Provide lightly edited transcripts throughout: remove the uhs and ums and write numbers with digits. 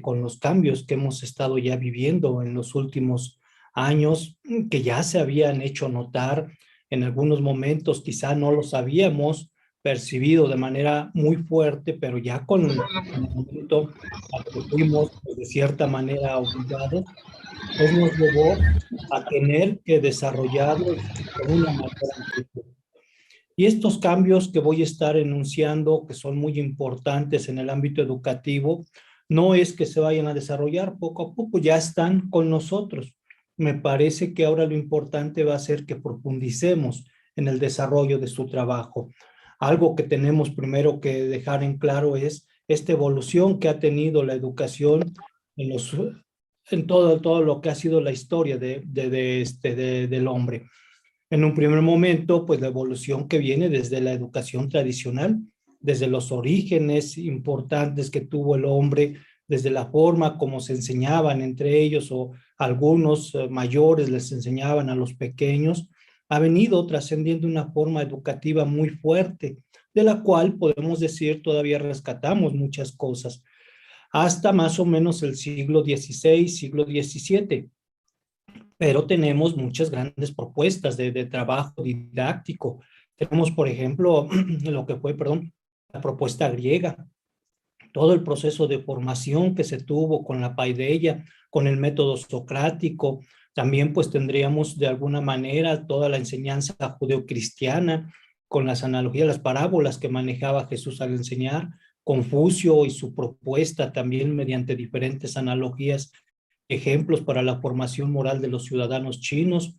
con los cambios que hemos estado ya viviendo en los últimos años, que ya se habían hecho notar en algunos momentos, quizá no los habíamos percibido de manera muy fuerte, pero ya con el momento a que fuimos pues, de cierta manera obligados, pues nos llevó a tener que desarrollarlos con una mayor amplitud. Y estos cambios que voy a estar enunciando, que son muy importantes en el ámbito educativo, no es que se vayan a desarrollar poco a poco, ya están con nosotros. Me parece que ahora lo importante va a ser que profundicemos en el desarrollo de su trabajo. Algo que tenemos primero que dejar en claro es esta evolución que ha tenido la educación en, en todo lo que ha sido la historia del hombre. En un primer momento, pues la evolución que viene desde la educación tradicional, desde los orígenes importantes que tuvo el hombre, desde la forma como se enseñaban entre ellos o algunos mayores les enseñaban a los pequeños, ha venido trascendiendo una forma educativa muy fuerte, de la cual podemos decir todavía rescatamos muchas cosas, hasta más o menos el siglo XVI, siglo XVII, pero tenemos muchas grandes propuestas de trabajo didáctico. Tenemos, por ejemplo, lo que fue, perdón, la propuesta griega, todo el proceso de formación que se tuvo con la paideia, con el método socrático. También pues tendríamos de alguna manera toda la enseñanza judeocristiana con las analogías, las parábolas que manejaba Jesús al enseñar, Confucio y su propuesta también mediante diferentes analogías, ejemplos para la formación moral de los ciudadanos chinos.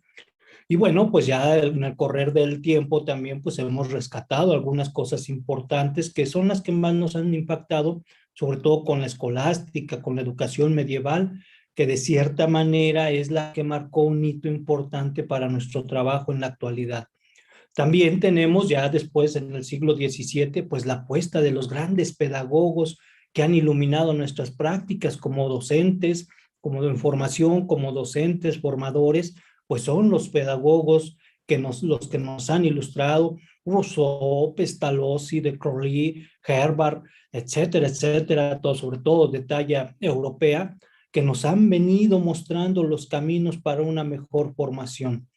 Y bueno, pues ya en el correr del tiempo también pues hemos rescatado algunas cosas importantes que son las que más nos han impactado, sobre todo con la escolástica, con la educación medieval, que de cierta manera es la que marcó un hito importante para nuestro trabajo en la actualidad. También tenemos ya después en el siglo XVII pues la apuesta de los grandes pedagogos que han iluminado nuestras prácticas como docentes, como de formación, como docentes, formadores, pues son los pedagogos los que nos han ilustrado, Rousseau, Pestalozzi, de Crowley, Herbart, etcétera, etcétera, todo, sobre todo de talla europea, que nos han venido mostrando los caminos para una mejor formación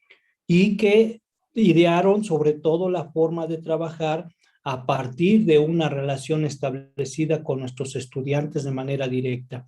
y que idearon sobre todo la forma de trabajar a partir de una relación establecida con nuestros estudiantes de manera directa.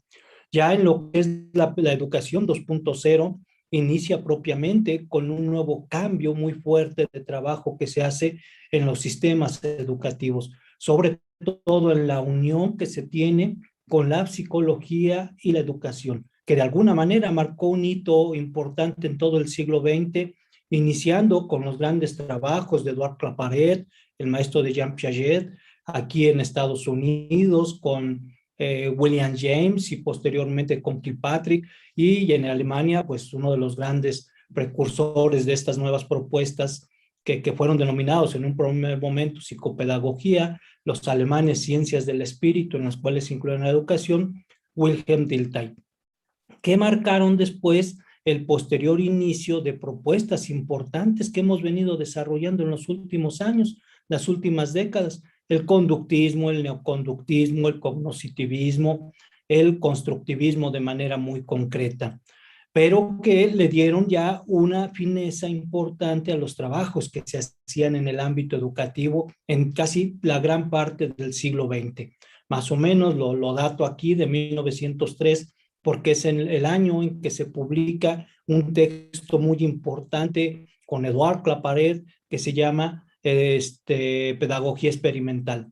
Ya en lo que es la educación 2.0, inicia propiamente con un nuevo cambio muy fuerte de trabajo que se hace en los sistemas educativos, sobre todo en la unión que se tiene con la psicología y la educación, que de alguna manera marcó un hito importante en todo el siglo XX, iniciando con los grandes trabajos de Edouard Claparède, el maestro de Jean Piaget, aquí en Estados Unidos con William James y posteriormente con Kilpatrick, y en Alemania pues uno de los grandes precursores de estas nuevas propuestas que fueron denominados en un primer momento psicopedagogía, los alemanes ciencias del espíritu, en las cuales se incluye la educación, Wilhelm Dilthey, que marcaron después el posterior inicio de propuestas importantes que hemos venido desarrollando en los últimos años, las últimas décadas, el conductismo, el neoconductismo, el cognoscitivismo, el constructivismo de manera muy concreta, pero que le dieron ya una fineza importante a los trabajos que se hacían en el ámbito educativo en casi la gran parte del siglo XX. Más o menos lo dato aquí de 1903, porque es el año en que se publica un texto muy importante con Edouard Claparède que se llama Pedagogía Experimental.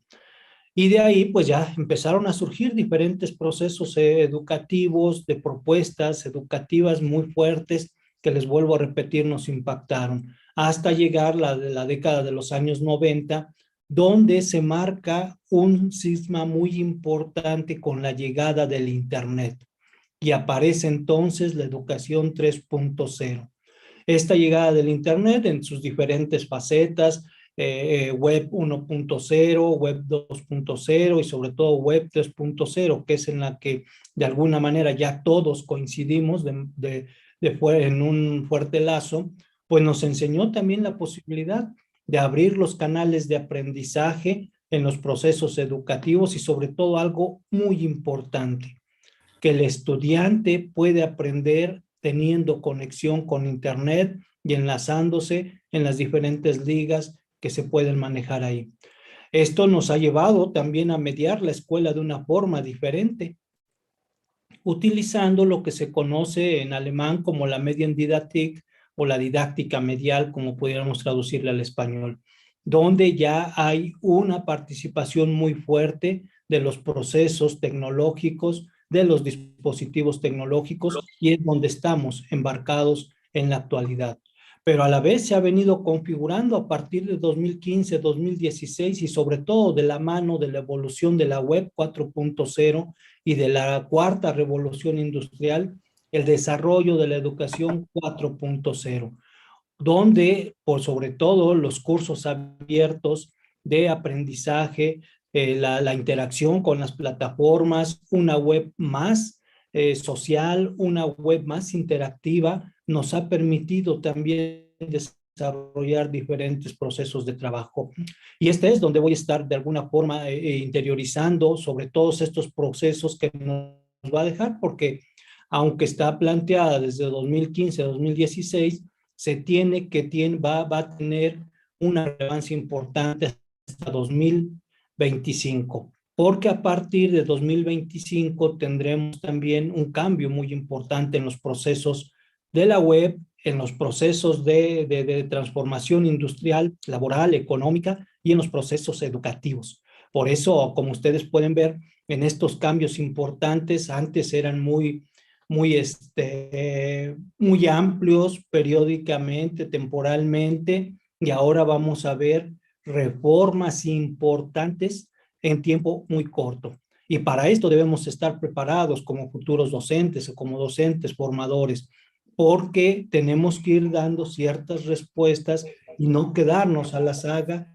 Y de ahí pues ya empezaron a surgir diferentes procesos educativos, de propuestas educativas muy fuertes que les vuelvo a repetir nos impactaron, hasta llegar la década de los años 90, donde se marca un cisma muy importante con la llegada del Internet y aparece entonces la educación 3.0. Esta llegada del Internet en sus diferentes facetas, web 1.0, web 2.0 y sobre todo web 3.0, que es en la que de alguna manera ya todos coincidimos en un fuerte lazo, pues nos enseñó también la posibilidad de abrir los canales de aprendizaje en los procesos educativos y sobre todo algo muy importante, que el estudiante puede aprender teniendo conexión con Internet y enlazándose en las diferentes ligas que se pueden manejar ahí. Esto nos ha llevado también a mediar la escuela de una forma diferente, utilizando lo que se conoce en alemán como la Mediendidaktik o la didáctica medial, como pudiéramos traducirla al español, donde ya hay una participación muy fuerte de los procesos tecnológicos, de los dispositivos tecnológicos, y es donde estamos embarcados en la actualidad. Pero a la vez se ha venido configurando a partir de 2015, 2016 y sobre todo de la mano de la evolución de la web 4.0 y de la cuarta revolución industrial, el desarrollo de la educación 4.0, donde por sobre todo los cursos abiertos de aprendizaje, la interacción con las plataformas, una web más social, una web más interactiva, nos ha permitido también desarrollar diferentes procesos de trabajo. Y este es donde voy a estar de alguna forma interiorizando sobre todos estos procesos que nos va a dejar, porque aunque está planteada desde 2015 a 2016, se tiene que va a tener una relevancia importante hasta 2025, porque a partir de 2025 tendremos también un cambio muy importante en los procesos de la web, en los procesos de transformación industrial, laboral, económica y en los procesos educativos. Por eso, como ustedes pueden ver, en estos cambios importantes, antes eran muy amplios periódicamente, temporalmente, y ahora vamos a ver reformas importantes en tiempo muy corto. Y para esto debemos estar preparados como futuros docentes o como docentes formadores, porque tenemos que ir dando ciertas respuestas y no quedarnos a la saga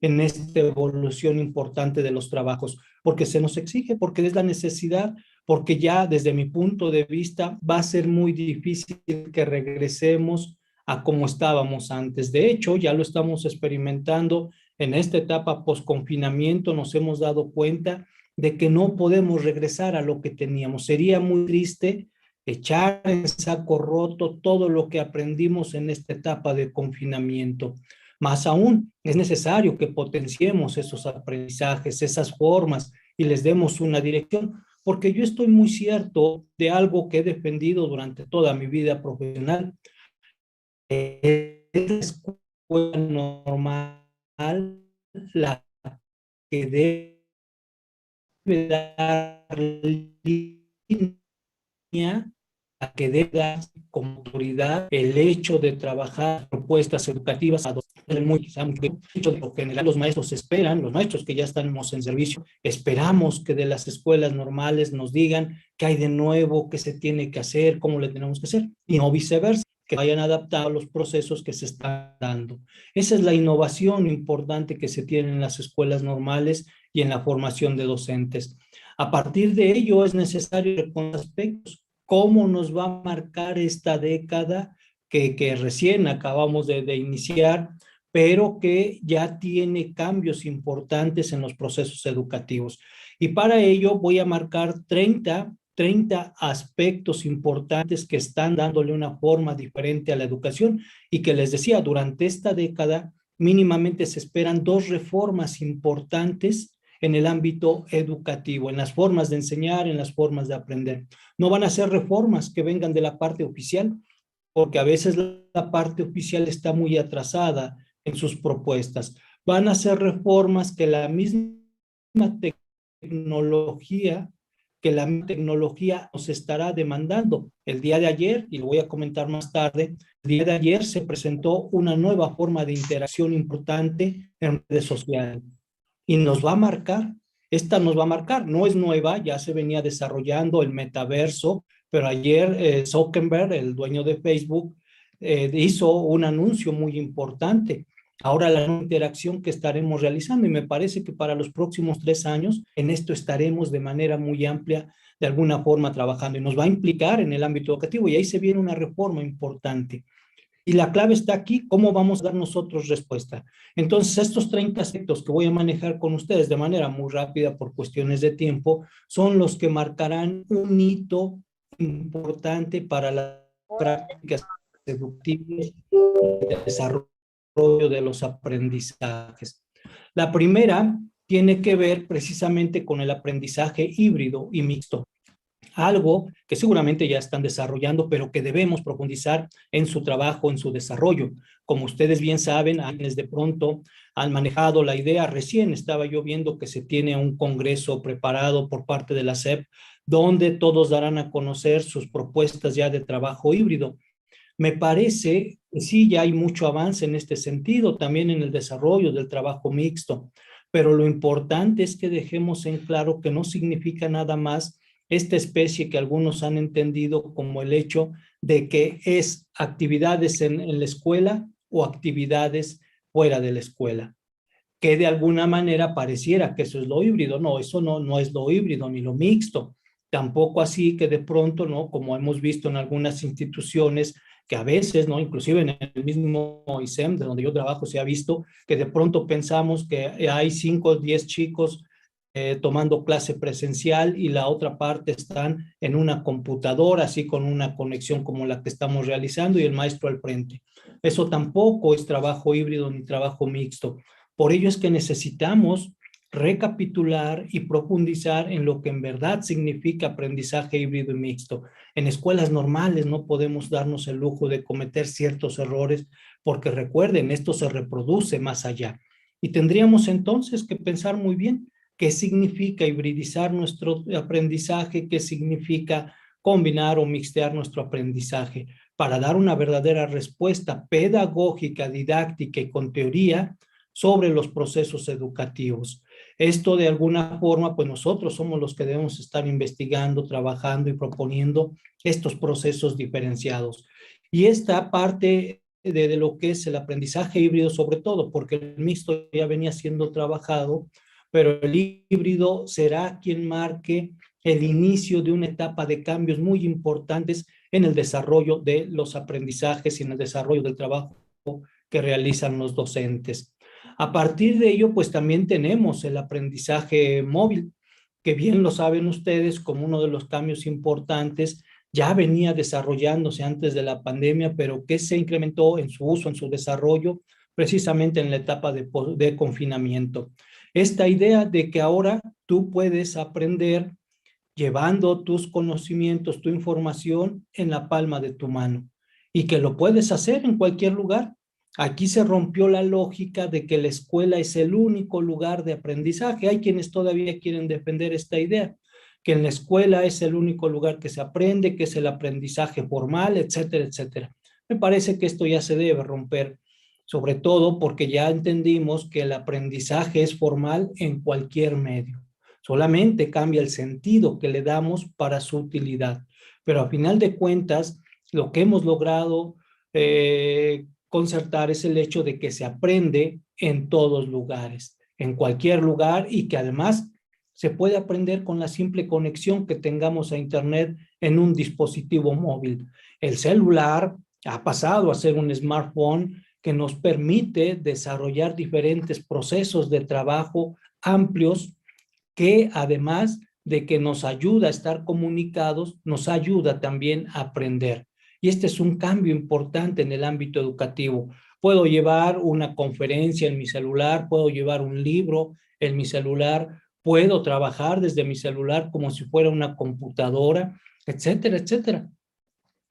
en esta evolución importante de los trabajos, porque se nos exige, porque es la necesidad, porque ya desde mi punto de vista va a ser muy difícil que regresemos a como estábamos antes. De hecho, ya lo estamos experimentando en esta etapa post-confinamiento, nos hemos dado cuenta de que no podemos regresar a lo que teníamos. Sería muy triste echar en saco roto todo lo que aprendimos en esta etapa de confinamiento. Más aún, es necesario que potenciemos esos aprendizajes, esas formas y les demos una dirección, porque yo estoy muy cierto de algo que he defendido durante toda mi vida profesional. Es la escuela normal la que debe dar línea, a que debe dar como autoridad el hecho de trabajar propuestas educativas a muy amplio. Por general, los maestros esperan, los maestros que ya estamos en servicio, esperamos que de las escuelas normales nos digan qué hay de nuevo, qué se tiene que hacer, cómo le tenemos que hacer, y no viceversa, que vayan adaptados a los procesos que se están dando. Esa es la innovación importante que se tiene en las escuelas normales y en la formación de docentes. A partir de ello es necesario con aspectos, cómo nos va a marcar esta década que recién acabamos de iniciar, pero que ya tiene cambios importantes en los procesos educativos. Y para ello voy a marcar 30 aspectos importantes que están dándole una forma diferente a la educación y que les decía, durante esta década mínimamente se esperan 2 reformas importantes en el ámbito educativo, en las formas de enseñar, en las formas de aprender. No van a ser reformas que vengan de la parte oficial, porque a veces la parte oficial está muy atrasada en sus propuestas. Van a ser reformas que la misma tecnología nos estará demandando. El día de ayer, y lo voy a comentar más tarde, el día de ayer se presentó una nueva forma de interacción importante en redes sociales y nos va a marcar, esta nos va a marcar, no es nueva, ya se venía desarrollando el metaverso, pero ayer Zuckerberg, el dueño de Facebook, hizo un anuncio muy importante. Ahora la interacción que estaremos realizando, y me parece que para los próximos 3 años en esto estaremos de manera muy amplia, de alguna forma trabajando, y nos va a implicar en el ámbito educativo, y ahí se viene una reforma importante. Y la clave está aquí, ¿cómo vamos a dar nosotros respuesta? Entonces, estos 30 aspectos que voy a manejar con ustedes de manera muy rápida por cuestiones de tiempo, son los que marcarán un hito importante para las prácticas educativas y el desarrollo de los aprendizajes. La primera tiene que ver precisamente con el aprendizaje híbrido y mixto, algo que seguramente ya están desarrollando, pero que debemos profundizar en su trabajo, en su desarrollo. Como ustedes bien saben, quienes de pronto han manejado la idea, recién estaba yo viendo que se tiene un congreso preparado por parte de la SEP, donde todos darán a conocer sus propuestas ya de trabajo híbrido. Me parece que sí, ya hay mucho avance en este sentido, también en el desarrollo del trabajo mixto, pero lo importante es que dejemos en claro que no significa nada más esta especie que algunos han entendido como el hecho de que es actividades en la escuela o actividades fuera de la escuela, que de alguna manera pareciera que eso es lo híbrido. No, eso no es lo híbrido ni lo mixto. Tampoco así que de pronto, ¿no? Como hemos visto en algunas instituciones, que a veces, ¿no? Inclusive en el mismo ISEM, de donde yo trabajo, se ha visto que de pronto pensamos que hay 5 o 10 chicos tomando clase presencial y la otra parte están en una computadora, así con una conexión como la que estamos realizando y el maestro al frente. Eso tampoco es trabajo híbrido ni trabajo mixto. Por ello es que necesitamos recapitular y profundizar en lo que en verdad significa aprendizaje híbrido y mixto. En escuelas normales no podemos darnos el lujo de cometer ciertos errores porque recuerden, esto se reproduce más allá. Y tendríamos entonces que pensar muy bien qué significa hibridizar nuestro aprendizaje, qué significa combinar o mixtear nuestro aprendizaje para dar una verdadera respuesta pedagógica, didáctica y con teoría sobre los procesos educativos. Esto de alguna forma, pues nosotros somos los que debemos estar investigando, trabajando y proponiendo estos procesos diferenciados. Y esta parte de lo que es el aprendizaje híbrido, sobre todo, porque el mixto ya venía siendo trabajado, pero el híbrido será quien marque el inicio de una etapa de cambios muy importantes en el desarrollo de los aprendizajes y en el desarrollo del trabajo que realizan los docentes. A partir de ello, pues también tenemos el aprendizaje móvil, que bien lo saben ustedes, como uno de los cambios importantes, ya venía desarrollándose antes de la pandemia, pero que se incrementó en su uso, en su desarrollo, precisamente en la etapa de confinamiento. Esta idea de que ahora tú puedes aprender llevando tus conocimientos, tu información en la palma de tu mano y que lo puedes hacer en cualquier lugar. Aquí se rompió la lógica de que la escuela es el único lugar de aprendizaje. Hay quienes todavía quieren defender esta idea, que en la escuela es el único lugar que se aprende, que es el aprendizaje formal, etcétera, etcétera. Me parece que esto ya se debe romper, sobre todo porque ya entendimos que el aprendizaje es formal en cualquier medio. Solamente cambia el sentido que le damos para su utilidad. Pero a final de cuentas, lo que hemos logrado concertar es el hecho de que se aprende en todos lugares, en cualquier lugar, y que además se puede aprender con la simple conexión que tengamos a Internet en un dispositivo móvil. El celular ha pasado a ser un smartphone que nos permite desarrollar diferentes procesos de trabajo amplios, que además de que nos ayuda a estar comunicados, nos ayuda también a aprender. Y este es un cambio importante en el ámbito educativo. Puedo llevar una conferencia en mi celular, puedo llevar un libro en mi celular, puedo trabajar desde mi celular como si fuera una computadora, etcétera, etcétera.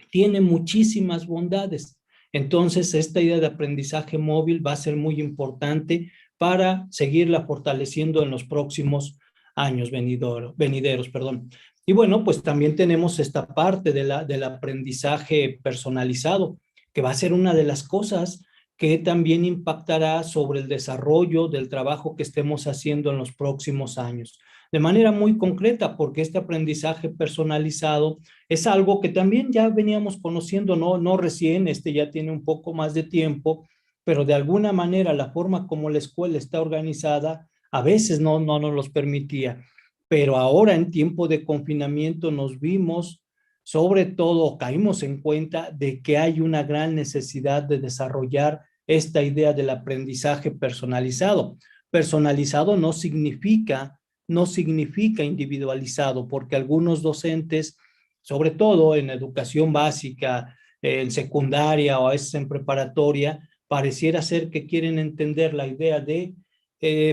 Tiene muchísimas bondades. Entonces, esta idea de aprendizaje móvil va a ser muy importante para seguirla fortaleciendo en los próximos años venideros. Perdón. Y bueno, pues también tenemos esta parte del aprendizaje personalizado, que va a ser una de las cosas que también impactará sobre el desarrollo del trabajo que estemos haciendo en los próximos años. De manera muy concreta, porque este aprendizaje personalizado es algo que también ya veníamos conociendo, no recién, este ya tiene un poco más de tiempo, pero de alguna manera la forma como la escuela está organizada a veces no nos los permitía. Pero ahora en tiempo de confinamiento nos vimos sobre todo caímos en cuenta de que hay una gran necesidad de desarrollar esta idea del aprendizaje personalizado. Personalizado no significa individualizado, porque algunos docentes, sobre todo en educación básica, en secundaria o a veces en preparatoria, pareciera ser que quieren entender la idea de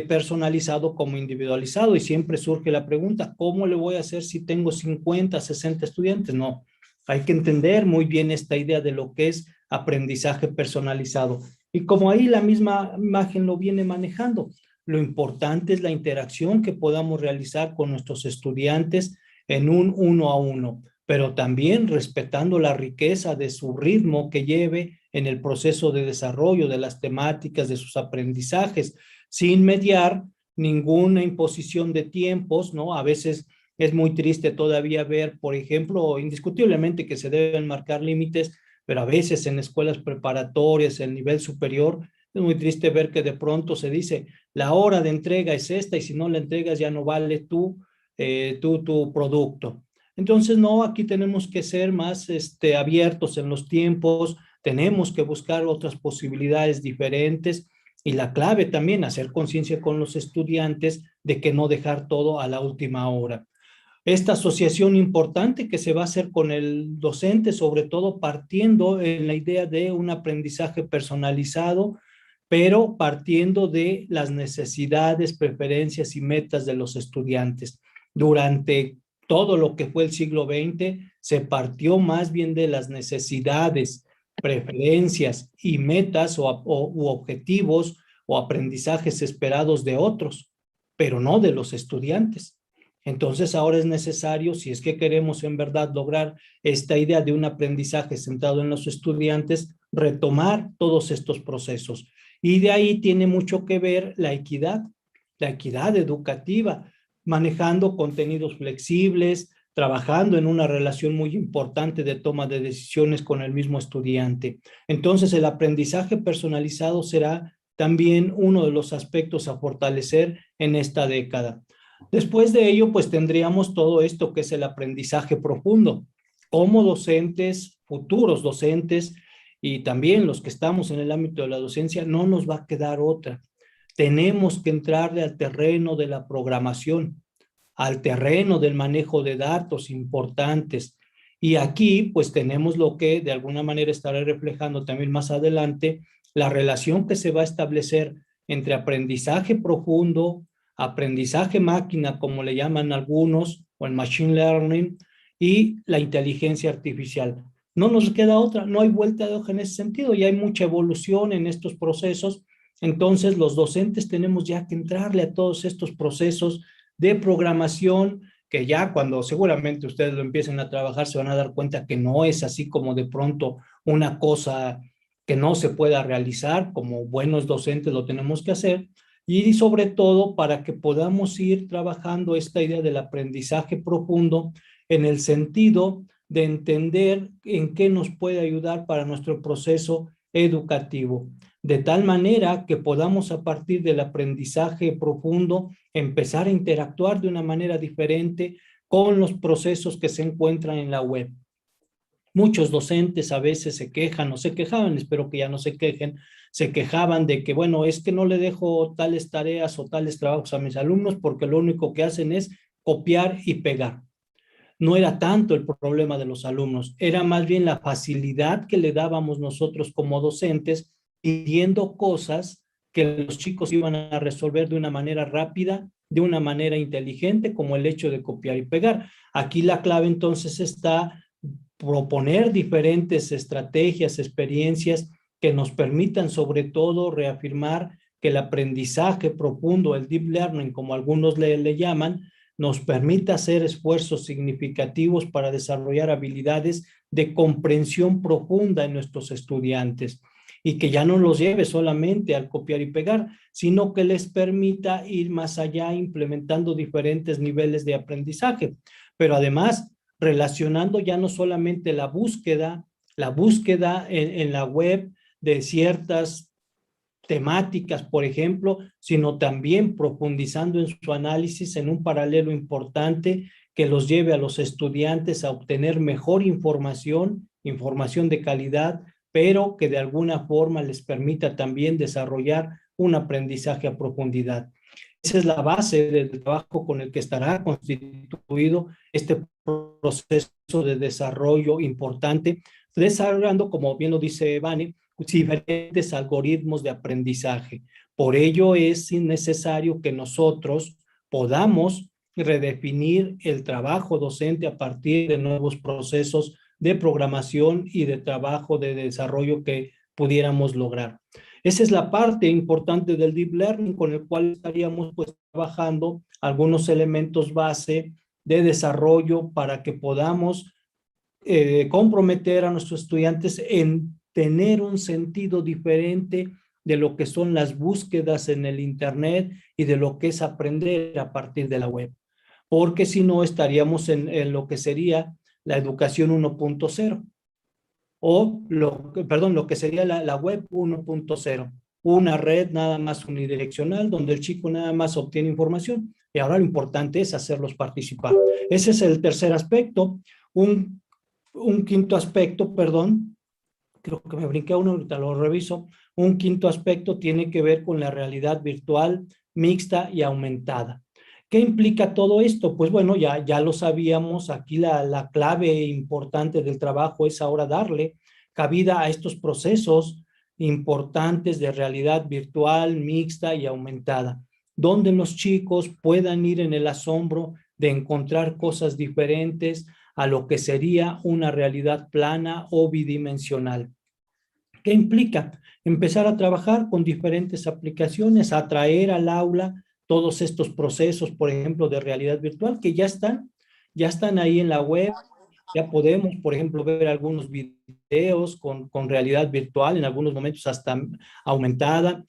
personalizado como individualizado, y siempre surge la pregunta, ¿cómo le voy a hacer si tengo 50, 60 estudiantes? No, hay que entender muy bien esta idea de lo que es aprendizaje personalizado. Y como ahí la misma imagen lo viene manejando, lo importante es la interacción que podamos realizar con nuestros estudiantes en un uno a uno, pero también respetando la riqueza de su ritmo que lleve en el proceso de desarrollo de las temáticas, de sus aprendizajes, sin mediar ninguna imposición de tiempos, ¿no? A veces es muy triste todavía ver, por ejemplo, indiscutiblemente que se deben marcar límites, pero a veces en escuelas preparatorias, el nivel superior, es muy triste ver que de pronto se dice, la hora de entrega es esta y si no la entregas ya no vale tu producto. Entonces, no, aquí tenemos que ser más abiertos en los tiempos, tenemos que buscar otras posibilidades diferentes y la clave también, hacer conciencia con los estudiantes de que no dejar todo a la última hora. Esta asociación importante que se va a hacer con el docente, sobre todo partiendo en la idea de un aprendizaje personalizado, pero partiendo de las necesidades, preferencias y metas de los estudiantes. Durante todo lo que fue el siglo XX, se partió más bien de las necesidades, preferencias y metas u objetivos o aprendizajes esperados de otros, pero no de los estudiantes. Entonces ahora es necesario, si es que queremos en verdad lograr esta idea de un aprendizaje centrado en los estudiantes, retomar todos estos procesos. Y de ahí tiene mucho que ver la equidad educativa, manejando contenidos flexibles, trabajando en una relación muy importante de toma de decisiones con el mismo estudiante. Entonces el aprendizaje personalizado será también uno de los aspectos a fortalecer en esta década. Después de ello, pues tendríamos todo esto que es el aprendizaje profundo. Como docentes, futuros docentes y también los que estamos en el ámbito de la docencia, no nos va a quedar otra. Tenemos que entrarle al terreno de la programación, al terreno del manejo de datos importantes. Y aquí, pues tenemos lo que de alguna manera estaré reflejando también más adelante, la relación que se va a establecer entre aprendizaje profundo, aprendizaje máquina, como le llaman algunos, o el machine learning, y la inteligencia artificial. No nos queda otra, no hay vuelta de hoja en ese sentido, y hay mucha evolución en estos procesos. Entonces, los docentes tenemos ya que entrarle a todos estos procesos de programación, que ya cuando seguramente ustedes lo empiecen a trabajar se van a dar cuenta que no es así como de pronto una cosa que no se pueda realizar, como buenos docentes lo tenemos que hacer, y sobre todo para que podamos ir trabajando esta idea del aprendizaje profundo en el sentido de entender en qué nos puede ayudar para nuestro proceso educativo, de tal manera que podamos a partir del aprendizaje profundo empezar a interactuar de una manera diferente con los procesos que se encuentran en la web. Muchos docentes a veces se quejan o se quejaban, espero que ya no se quejen, se quejaban de que, bueno, es que no le dejo tales tareas o tales trabajos a mis alumnos porque lo único que hacen es copiar y pegar. No era tanto el problema de los alumnos, era más bien la facilidad que le dábamos nosotros como docentes pidiendo cosas que los chicos iban a resolver de una manera rápida, de una manera inteligente, como el hecho de copiar y pegar. Aquí la clave entonces está proponer diferentes estrategias, experiencias que nos permitan sobre todo reafirmar que el aprendizaje profundo, el deep learning, como algunos le llaman, nos permita hacer esfuerzos significativos para desarrollar habilidades de comprensión profunda en nuestros estudiantes y que ya no los lleve solamente al copiar y pegar, sino que les permita ir más allá implementando diferentes niveles de aprendizaje, pero además relacionando ya no solamente la búsqueda en la web de ciertas temáticas, por ejemplo, sino también profundizando en su análisis en un paralelo importante que los lleve a los estudiantes a obtener mejor información, información de calidad, pero que de alguna forma les permita también desarrollar un aprendizaje a profundidad. Esa es la base del trabajo con el que estará constituido este proceso de desarrollo importante, desarrollando, como bien lo dice Vani, diferentes algoritmos de aprendizaje. Por ello es necesario que nosotros podamos redefinir el trabajo docente a partir de nuevos procesos de programación y de trabajo de desarrollo que pudiéramos lograr. Esa es la parte importante del deep learning con el cual estaríamos pues trabajando algunos elementos base de desarrollo para que podamos comprometer a nuestros estudiantes en tener un sentido diferente de lo que son las búsquedas en el Internet y de lo que es aprender a partir de la web. Porque si no estaríamos en lo que sería la educación 1.0 o lo que sería la web 1.0, una red nada más unidireccional donde el chico nada más obtiene información y ahora lo importante es hacerlos participar. Ese es el tercer aspecto. Un quinto aspecto, perdón, creo que me brinqué uno, ahorita lo reviso. Un quinto aspecto tiene que ver con la realidad virtual, mixta y aumentada. ¿Qué implica todo esto? Pues bueno, ya lo sabíamos, aquí la clave importante del trabajo es ahora darle cabida a estos procesos importantes de realidad virtual, mixta y aumentada, donde los chicos puedan ir en el asombro de encontrar cosas diferentes a lo que sería una realidad plana o bidimensional. ¿Qué implica? Empezar a trabajar con diferentes aplicaciones, atraer al aula todos estos procesos, por ejemplo, de realidad virtual que ya están ahí en la web. Ya podemos, por ejemplo, ver algunos videos con realidad virtual, en algunos momentos hasta aumentada.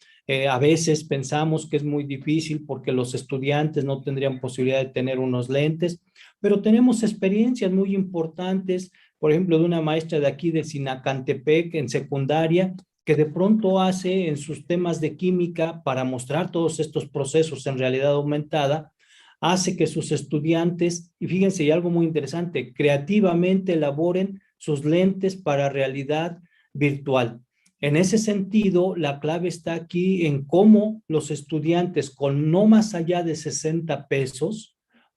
A veces pensamos que es muy difícil porque los estudiantes no tendrían posibilidad de tener unos lentes, pero tenemos experiencias muy importantes, por ejemplo, de una maestra de aquí de Sinacantepec en secundaria, que de pronto hace en sus temas de química para mostrar todos estos procesos en realidad aumentada, hace que sus estudiantes, y fíjense, y algo muy interesante, creativamente elaboren sus lentes para realidad virtual. En ese sentido, la clave está aquí en cómo los estudiantes con no más allá de 60 pesos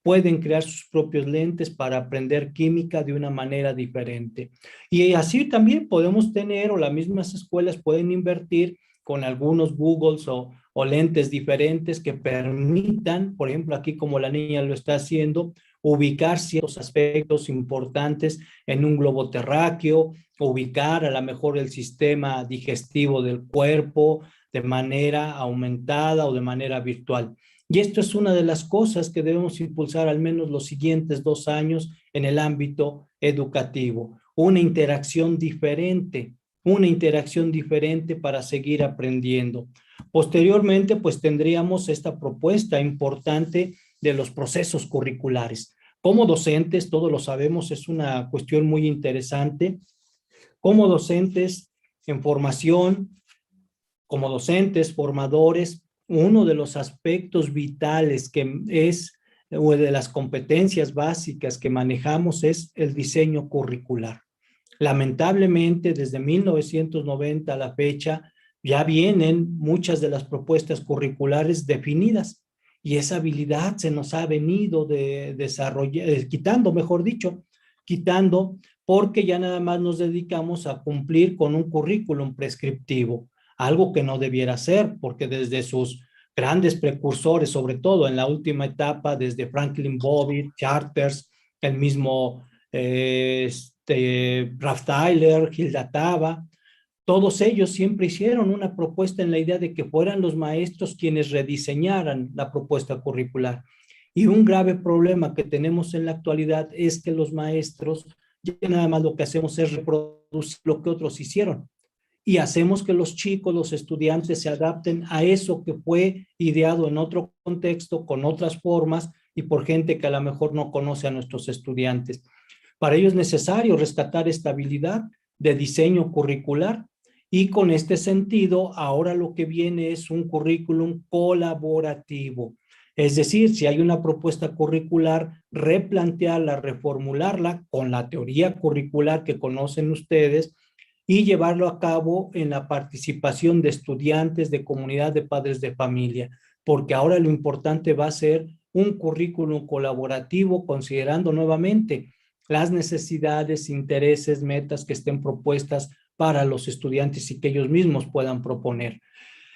pueden crear sus propios lentes para aprender química de una manera diferente. Y así también podemos tener, o las mismas escuelas pueden invertir con algunos Googles o lentes diferentes que permitan, por ejemplo, aquí como la niña lo está haciendo, ubicar ciertos aspectos importantes en un globo terráqueo, ubicar a lo mejor el sistema digestivo del cuerpo de manera aumentada o de manera virtual. Y esto es una de las cosas que debemos impulsar al menos los siguientes 2 años en el ámbito educativo. Una interacción diferente para seguir aprendiendo. Posteriormente, pues tendríamos esta propuesta importante de los procesos curriculares. Como docentes, todos lo sabemos, es una cuestión muy interesante. Como docentes en formación, como docentes, formadores, uno de los aspectos vitales que es, o de las competencias básicas que manejamos es el diseño curricular. Lamentablemente, desde 1990 a la fecha, ya vienen muchas de las propuestas curriculares definidas y esa habilidad se nos ha venido de desarrollar, quitando, mejor dicho, quitando porque ya nada más nos dedicamos a cumplir con un currículum prescriptivo, algo que no debiera ser, porque desde sus grandes precursores, sobre todo en la última etapa, desde Franklin Bobbitt, Charters, el mismo Ralph Tyler, Hilda Taba, todos ellos siempre hicieron una propuesta en la idea de que fueran los maestros quienes rediseñaran la propuesta curricular. Y un grave problema que tenemos en la actualidad es que los maestros ya nada más lo que hacemos es reproducir lo que otros hicieron y hacemos que los chicos, los estudiantes se adapten a eso que fue ideado en otro contexto, con otras formas y por gente que a lo mejor no conoce a nuestros estudiantes. Para ello es necesario rescatar esta habilidad de diseño curricular y con este sentido, ahora lo que viene es un currículum colaborativo. Es decir, si hay una propuesta curricular, replantearla, reformularla con la teoría curricular que conocen ustedes y llevarlo a cabo en la participación de estudiantes, de comunidad de padres de familia, porque ahora lo importante va a ser un currículum colaborativo considerando nuevamente las necesidades, intereses, metas que estén propuestas para los estudiantes y que ellos mismos puedan proponer.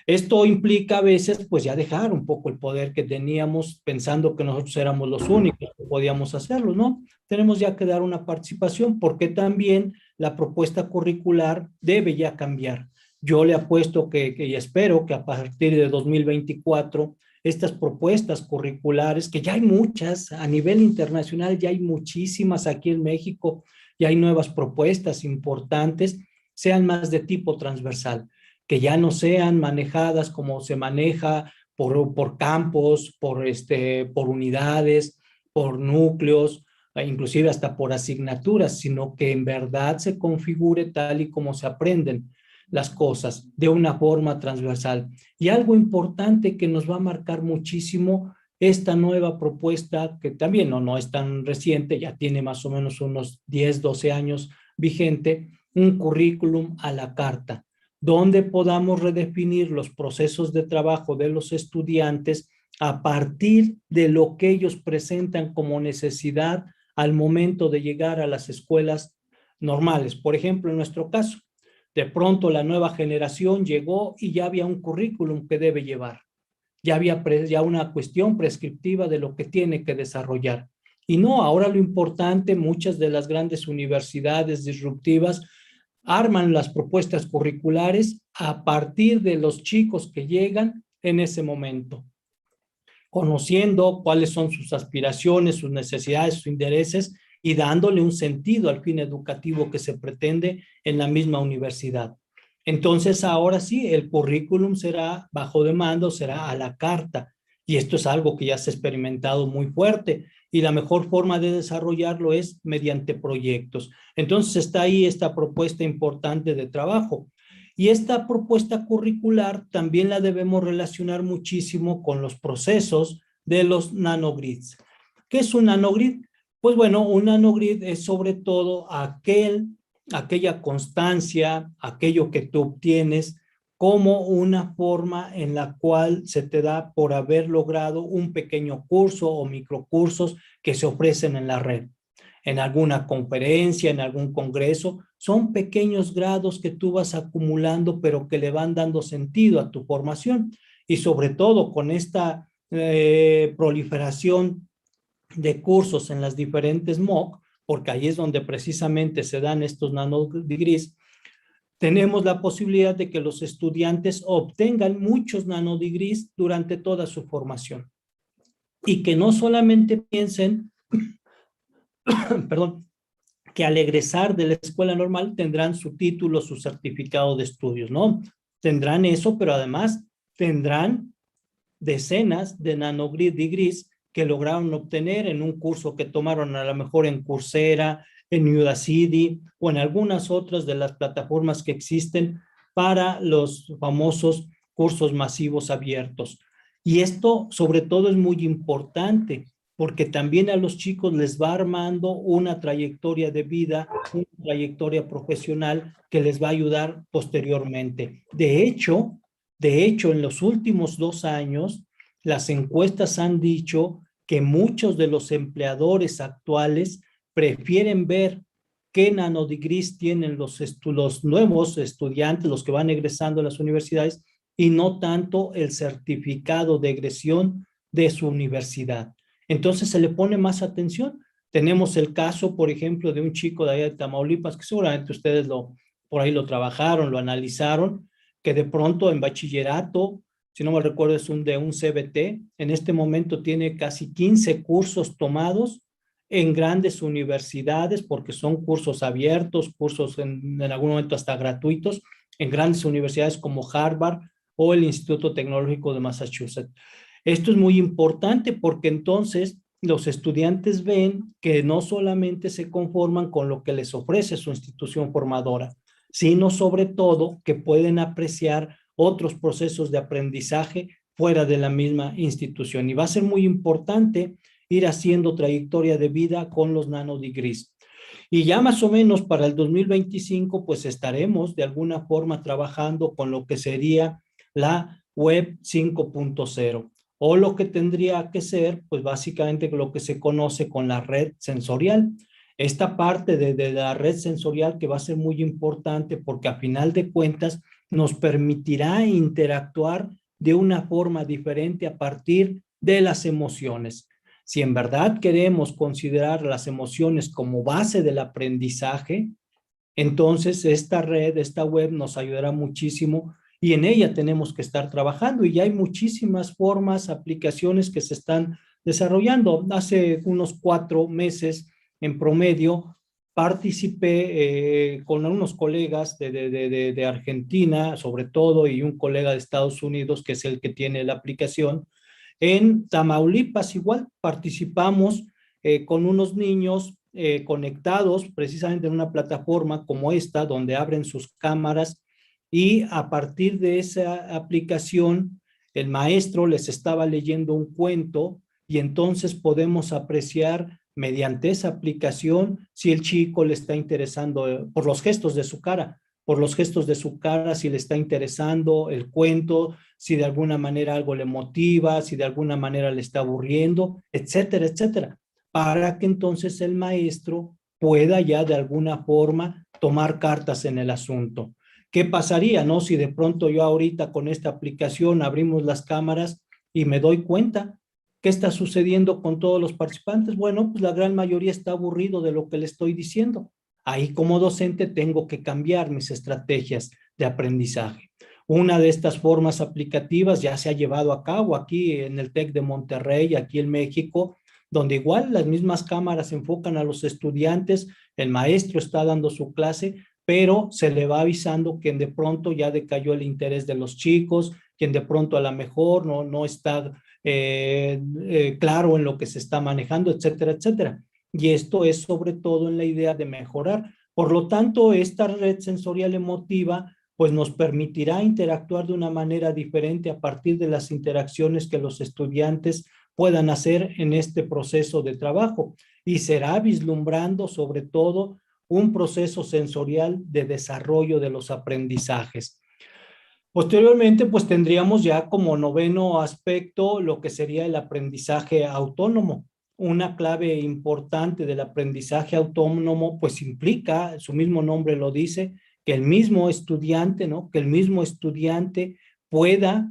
Esto implica a veces, pues ya dejar un poco el poder que teníamos pensando que nosotros éramos los únicos que podíamos hacerlo, ¿no? Tenemos ya que dar una participación porque también la propuesta curricular debe ya cambiar. Yo le apuesto y espero que a partir de 2024 estas propuestas curriculares, que ya hay muchas a nivel internacional, ya hay muchísimas aquí en México, ya hay nuevas propuestas importantes, sean más de tipo transversal, que ya no sean manejadas como se maneja por campos, por unidades, por núcleos, inclusive hasta por asignaturas, sino que en verdad se configure tal y como se aprenden las cosas de una forma transversal. Y algo importante que nos va a marcar muchísimo esta nueva propuesta, que también no es tan reciente, ya tiene más o menos unos 10, 12 años vigente, un currículum a la carta, donde podamos redefinir los procesos de trabajo de los estudiantes a partir de lo que ellos presentan como necesidad al momento de llegar a las escuelas normales. Por ejemplo, en nuestro caso, de pronto la nueva generación llegó y ya había un currículum que debe llevar. Ya había ya una cuestión prescriptiva de lo que tiene que desarrollar. Y no, ahora lo importante, muchas de las grandes universidades disruptivas arman las propuestas curriculares a partir de los chicos que llegan en ese momento, conociendo cuáles son sus aspiraciones, sus necesidades, sus intereses y dándole un sentido al fin educativo que se pretende en la misma universidad. Entonces, ahora sí, el currículum será bajo demanda, será a la carta. Y esto es algo que ya se ha experimentado muy fuerte. Y la mejor forma de desarrollarlo es mediante proyectos. Entonces, está ahí esta propuesta importante de trabajo. Y esta propuesta curricular también la debemos relacionar muchísimo con los procesos de los nanogrids. ¿Qué es un nanogrid? Pues bueno, un nanogrid es sobre todo aquella constancia, aquello que tú obtienes como una forma en la cual se te da por haber logrado un pequeño curso o microcursos que se ofrecen en la red, en alguna conferencia, en algún congreso. Son pequeños grados que tú vas acumulando, pero que le van dando sentido a tu formación. Y sobre todo con esta proliferación de cursos en las diferentes MOOC, porque ahí es donde precisamente se dan estos nanodegrees, tenemos la posibilidad de que los estudiantes obtengan muchos nanodegrees durante toda su formación y que no solamente piensen, perdón, que al egresar de la escuela normal tendrán su título, su certificado de estudios, ¿no? Tendrán eso, pero además tendrán decenas de nanodegrees que lograron obtener en un curso que tomaron a lo mejor en Coursera, en Udacity o en algunas otras de las plataformas que existen para los famosos cursos masivos abiertos. Y esto sobre todo es muy importante porque también a los chicos les va armando una trayectoria de vida, una trayectoria profesional que les va a ayudar posteriormente. De hecho, en los últimos 2 años, las encuestas han dicho que muchos de los empleadores actuales prefieren ver qué nanodegrees tienen los nuevos estudiantes, los que van egresando a las universidades, y no tanto el certificado de egresión de su universidad. Entonces se le pone más atención. Tenemos el caso, por ejemplo, de un chico de allá de Tamaulipas, que seguramente ustedes por ahí lo trabajaron, lo analizaron, que de pronto en bachillerato, si no me recuerdo, es de un CBT, en este momento tiene casi 15 cursos tomados en grandes universidades, porque son cursos abiertos, cursos en algún momento hasta gratuitos, en grandes universidades como Harvard o el Instituto Tecnológico de Massachusetts. Esto es muy importante porque entonces los estudiantes ven que no solamente se conforman con lo que les ofrece su institución formadora, sino sobre todo que pueden apreciar otros procesos de aprendizaje fuera de la misma institución. Y va a ser muy importante ir haciendo trayectoria de vida con los nanodegrees. Y ya más o menos para el 2025, pues estaremos de alguna forma trabajando con lo que sería la web 5.0 o lo que tendría que ser, pues básicamente lo que se conoce con la red sensorial. Esta parte de la red sensorial que va a ser muy importante porque a final de cuentas nos permitirá interactuar de una forma diferente a partir de las emociones. Si en verdad queremos considerar las emociones como base del aprendizaje, entonces esta red, esta web nos ayudará muchísimo y en ella tenemos que estar trabajando y ya hay muchísimas formas, aplicaciones que se están desarrollando. Hace unos 4 meses en promedio participé con unos colegas de Argentina, sobre todo, y un colega de Estados Unidos, que es el que tiene la aplicación. En Tamaulipas igual participamos con unos niños conectados precisamente en una plataforma como esta, donde abren sus cámaras y a partir de esa aplicación el maestro les estaba leyendo un cuento y entonces podemos apreciar mediante esa aplicación si el chico le está interesando por los gestos de su cara, por los gestos de su cara, si le está interesando el cuento, si de alguna manera algo le motiva, si de alguna manera le está aburriendo, etcétera, etcétera, para que entonces el maestro pueda ya de alguna forma tomar cartas en el asunto. ¿Qué pasaría, no? Si de pronto yo ahorita con esta aplicación abrimos las cámaras y me doy cuenta qué está sucediendo con todos los participantes. Bueno, pues la gran mayoría está aburrido de lo que le estoy diciendo. Ahí como docente tengo que cambiar mis estrategias de aprendizaje. Una de estas formas aplicativas ya se ha llevado a cabo aquí en el TEC de Monterrey, aquí en México, donde igual las mismas cámaras enfocan a los estudiantes, el maestro está dando su clase, pero se le va avisando que de pronto ya decayó el interés de los chicos, quien de pronto a lo mejor no está claro en lo que se está manejando, etcétera, etcétera. Y esto es sobre todo en la idea de mejorar. Por lo tanto, esta red sensorial emotiva pues nos permitirá interactuar de una manera diferente a partir de las interacciones que los estudiantes puedan hacer en este proceso de trabajo y será vislumbrando sobre todo un proceso sensorial de desarrollo de los aprendizajes. Posteriormente, pues tendríamos ya como noveno aspecto lo que sería el aprendizaje autónomo. Una clave importante del aprendizaje autónomo, pues implica, su mismo nombre lo dice, que el mismo estudiante, ¿no? Que el mismo estudiante pueda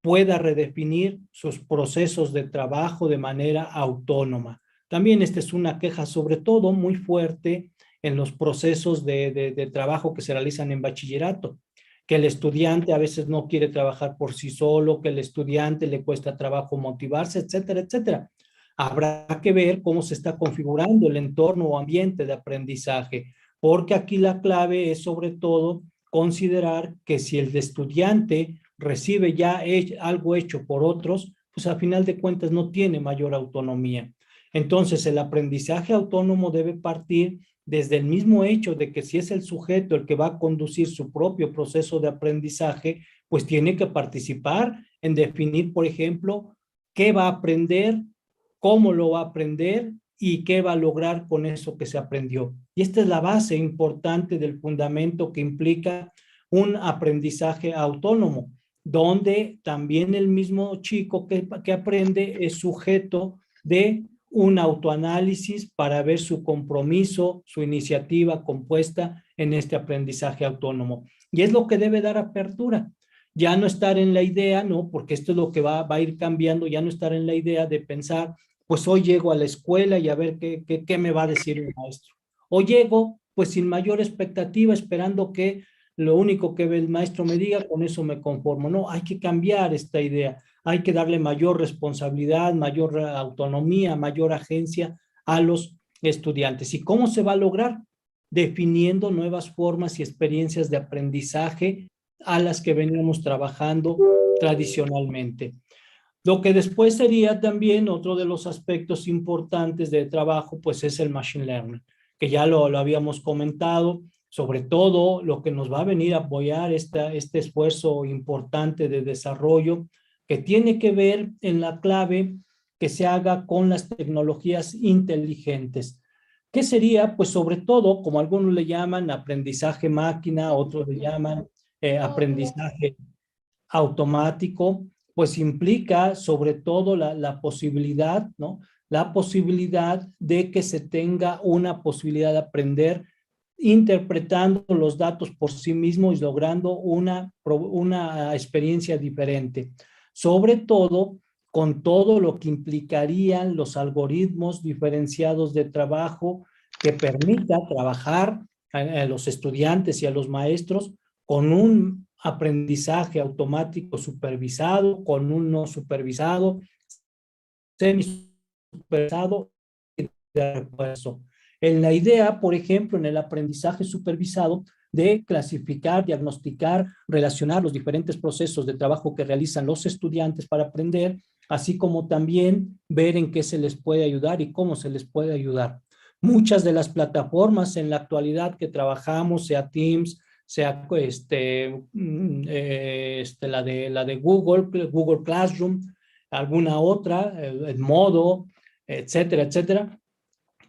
redefinir sus procesos de trabajo de manera autónoma. También esta es una queja sobre todo muy fuerte en los procesos de trabajo que se realizan en bachillerato, que el estudiante a veces no quiere trabajar por sí solo, que el estudiante le cuesta trabajo motivarse, etcétera, etcétera. Habrá que ver cómo se está configurando el entorno o ambiente de aprendizaje, porque aquí la clave es sobre todo considerar que si el estudiante recibe ya algo hecho por otros, pues a final de cuentas no tiene mayor autonomía. Entonces el aprendizaje autónomo debe partir desde el mismo hecho de que si es el sujeto el que va a conducir su propio proceso de aprendizaje, pues tiene que participar en definir, por ejemplo, qué va a aprender, cómo lo va a aprender y qué va a lograr con eso que se aprendió. Y esta es la base importante del fundamento que implica un aprendizaje autónomo, donde también el mismo chico que aprende es sujeto de un autoanálisis para ver su compromiso, su iniciativa compuesta en este aprendizaje autónomo. Y es lo que debe dar apertura. Ya no estar en la idea, ¿no? Porque esto es lo que va a ir cambiando, ya no estar en la idea de pensar, pues hoy llego a la escuela y a ver qué me va a decir el maestro. O llego, pues sin mayor expectativa, esperando que lo único que el maestro me diga, con eso me conformo. No, hay que cambiar esta idea, hay que darle mayor responsabilidad, mayor autonomía, mayor agencia a los estudiantes. ¿Y cómo se va a lograr? Definiendo nuevas formas y experiencias de aprendizaje a las que veníamos trabajando tradicionalmente. Lo que después sería también otro de los aspectos importantes de trabajo, pues es el machine learning, que ya lo habíamos comentado, sobre todo lo que nos va a venir a apoyar este esfuerzo importante de desarrollo, que tiene que ver en la clave que se haga con las tecnologías inteligentes. ¿Qué sería? Pues sobre todo, como algunos le llaman, aprendizaje máquina, otros le llaman aprendizaje automático, pues implica sobre todo la posibilidad, ¿no? La posibilidad de que se tenga una posibilidad de aprender interpretando los datos por sí mismo y logrando una experiencia diferente. Sobre todo con todo lo que implicarían los algoritmos diferenciados de trabajo que permita trabajar a los estudiantes y a los maestros con un aprendizaje automático supervisado, con un no supervisado, semi-supervisado y de refuerzo. En la idea, por ejemplo, en el aprendizaje supervisado, de clasificar, diagnosticar, relacionar los diferentes procesos de trabajo que realizan los estudiantes para aprender, así como también ver en qué se les puede ayudar y cómo se les puede ayudar. Muchas de las plataformas en la actualidad que trabajamos, sea Teams, sea la de Google Classroom, alguna otra, Modo, etcétera, etcétera,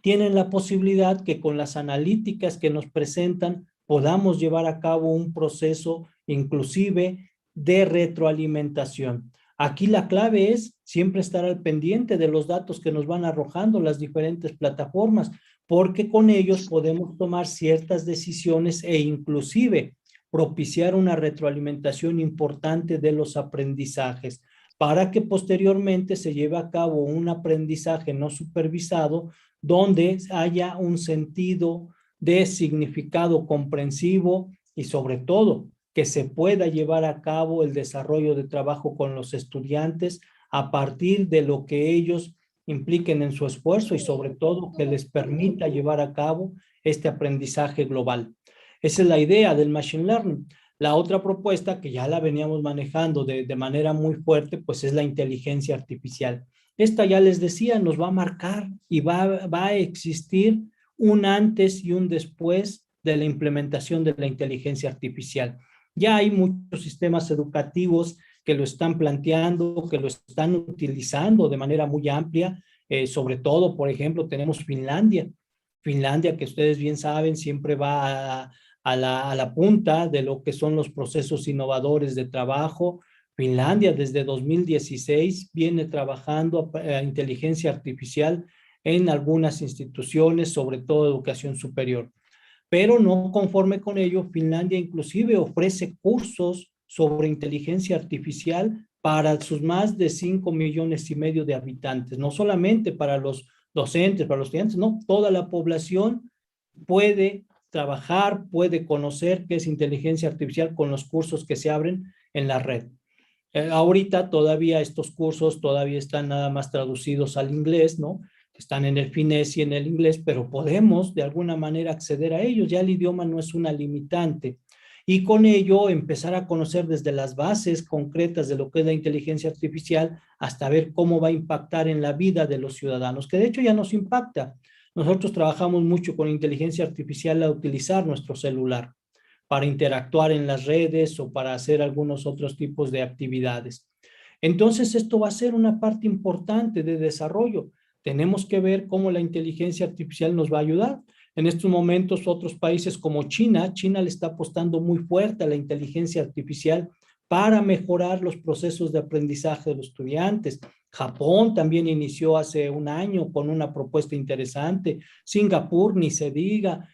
tienen la posibilidad que con las analíticas que nos presentan podamos llevar a cabo un proceso inclusive de retroalimentación. Aquí la clave es siempre estar al pendiente de los datos que nos van arrojando las diferentes plataformas, porque con ellos podemos tomar ciertas decisiones e inclusive propiciar una retroalimentación importante de los aprendizajes para que posteriormente se lleve a cabo un aprendizaje no supervisado donde haya un sentido de significado comprensivo y sobre todo que se pueda llevar a cabo el desarrollo de trabajo con los estudiantes a partir de lo que ellos impliquen en su esfuerzo y sobre todo que les permita llevar a cabo este aprendizaje global. Esa es la idea del Machine Learning. La otra propuesta que ya la veníamos manejando de manera muy fuerte, pues es la inteligencia artificial. Esta ya les decía, nos va a marcar y va a existir un antes y un después de la implementación de la inteligencia artificial. Ya hay muchos sistemas educativos que lo están planteando, que lo están utilizando de manera muy amplia, sobre todo, por ejemplo, tenemos Finlandia. Finlandia, que ustedes bien saben, siempre va a la punta de lo que son los procesos innovadores de trabajo. Finlandia desde 2016 viene trabajando inteligencia artificial en algunas instituciones, sobre todo educación superior. Pero no conforme con ello, Finlandia inclusive ofrece cursos sobre inteligencia artificial para sus más de 5,5 millones de habitantes, no solamente para los docentes, para los estudiantes, no, toda la población puede trabajar, puede conocer qué es inteligencia artificial con los cursos que se abren en la red. Ahorita todavía estos cursos todavía están nada más traducidos al inglés, ¿no? Están en el finés y en el inglés, pero podemos de alguna manera acceder a ellos. Ya el idioma no es una limitante. Y con ello empezar a conocer desde las bases concretas de lo que es la inteligencia artificial hasta ver cómo va a impactar en la vida de los ciudadanos, que de hecho ya nos impacta. Nosotros trabajamos mucho con inteligencia artificial a utilizar nuestro celular para interactuar en las redes o para hacer algunos otros tipos de actividades. Entonces, esto va a ser una parte importante de desarrollo. Tenemos que ver cómo la inteligencia artificial nos va a ayudar. En estos momentos, otros países como China, China le está apostando muy fuerte a la inteligencia artificial para mejorar los procesos de aprendizaje de los estudiantes. Japón también inició hace un año con una propuesta interesante. Singapur, ni se diga,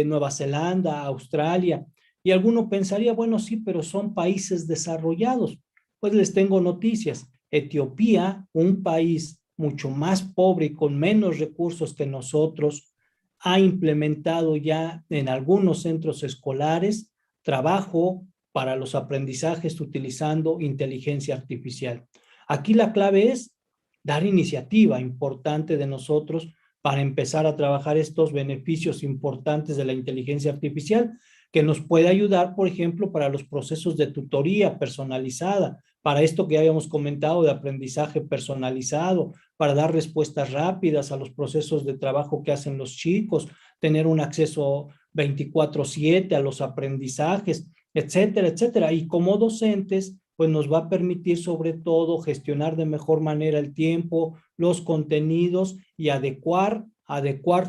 Nueva Zelanda, Australia. Y alguno pensaría, bueno, sí, pero son países desarrollados. Pues les tengo noticias. Etiopía, un país mucho más pobre y con menos recursos que nosotros, ha implementado ya en algunos centros escolares trabajo para los aprendizajes utilizando inteligencia artificial. Aquí la clave es dar iniciativa importante de nosotros para empezar a trabajar estos beneficios importantes de la inteligencia artificial que nos puede ayudar, por ejemplo, para los procesos de tutoría personalizada, para esto que habíamos comentado de aprendizaje personalizado, para dar respuestas rápidas a los procesos de trabajo que hacen los chicos, tener un acceso 24/7 a los aprendizajes, etcétera, etcétera. Y como docentes, pues nos va a permitir sobre todo gestionar de mejor manera el tiempo, los contenidos y adecuar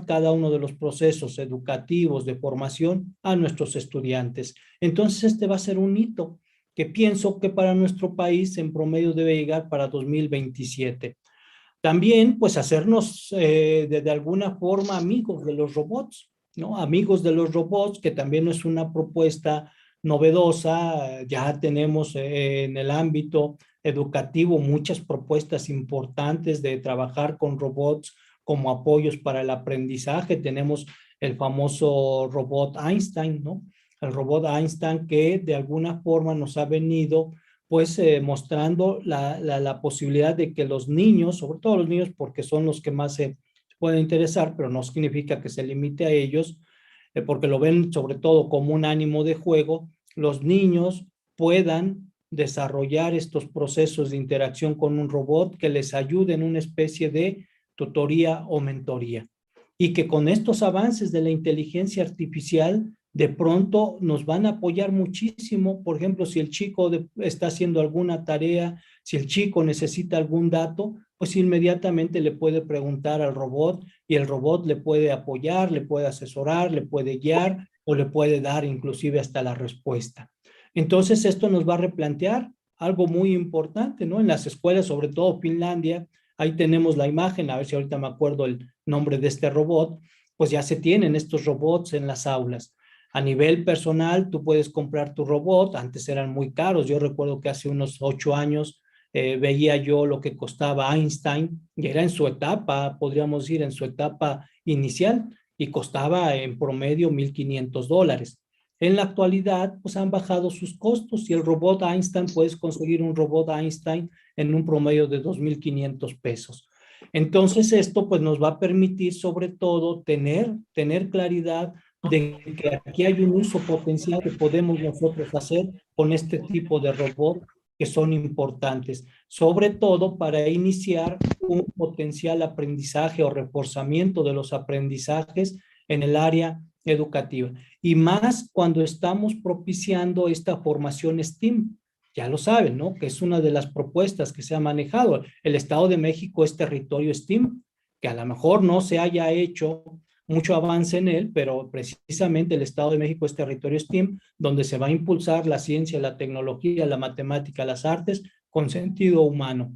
cada uno de los procesos educativos de formación a nuestros estudiantes. Entonces, este va a ser un hito que pienso que para nuestro país en promedio debe llegar para 2027. También, pues, hacernos de alguna forma amigos de los robots, ¿no? Amigos de los robots, que también no es una propuesta novedosa. Ya tenemos en el ámbito educativo muchas propuestas importantes de trabajar con robots como apoyos para el aprendizaje. Tenemos el famoso robot Einstein, ¿no? El robot Einstein que de alguna forma nos ha venido pues mostrando la posibilidad de que los niños, sobre todo los niños porque son los que más se pueden interesar, pero no significa que se limite a ellos, porque lo ven sobre todo como un ánimo de juego, los niños puedan desarrollar estos procesos de interacción con un robot que les ayude en una especie de tutoría o mentoría. Y que con estos avances de la inteligencia artificial de pronto nos van a apoyar muchísimo. Por ejemplo, si el chico está haciendo alguna tarea, si el chico necesita algún dato, pues inmediatamente le puede preguntar al robot y el robot le puede apoyar, le puede asesorar, le puede guiar o le puede dar inclusive hasta la respuesta. Entonces, esto nos va a replantear algo muy importante, ¿no? En las escuelas, sobre todo Finlandia, ahí tenemos la imagen, a ver si ahorita me acuerdo el nombre de este robot, pues ya se tienen estos robots en las aulas. A nivel personal, tú puedes comprar tu robot, antes eran muy caros, yo recuerdo que hace unos 8 años veía yo lo que costaba Einstein, y era en su etapa, podríamos decir, en su etapa inicial, y costaba en promedio $1,500. En la actualidad, pues han bajado sus costos y el robot Einstein, puedes conseguir un robot Einstein en un promedio de 2,500 pesos. Entonces, esto pues nos va a permitir sobre todo tener claridad de que aquí hay un uso potencial que podemos nosotros hacer con este tipo de robot que son importantes, sobre todo para iniciar un potencial aprendizaje o reforzamiento de los aprendizajes en el área educativa. Y más cuando estamos propiciando esta formación STEAM. Ya lo saben, ¿no? Que es una de las propuestas que se ha manejado. El Estado de México es territorio STEAM, que a lo mejor no se haya hecho mucho avance en él, pero precisamente el Estado de México es territorio STEAM, donde se va a impulsar la ciencia, la tecnología, la matemática, las artes con sentido humano.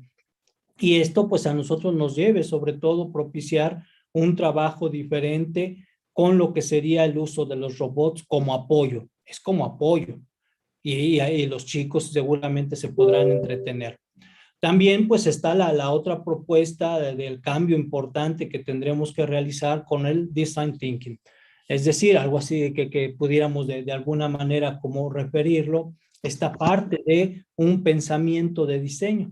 Y esto pues a nosotros nos lleve sobre todo propiciar un trabajo diferente con lo que sería el uso de los robots como apoyo. Es como apoyo. Y los chicos seguramente se podrán entretener. También pues está la otra propuesta del cambio importante que tendremos que realizar con el design thinking. Es decir, algo así que pudiéramos de alguna manera como referirlo, esta parte de un pensamiento de diseño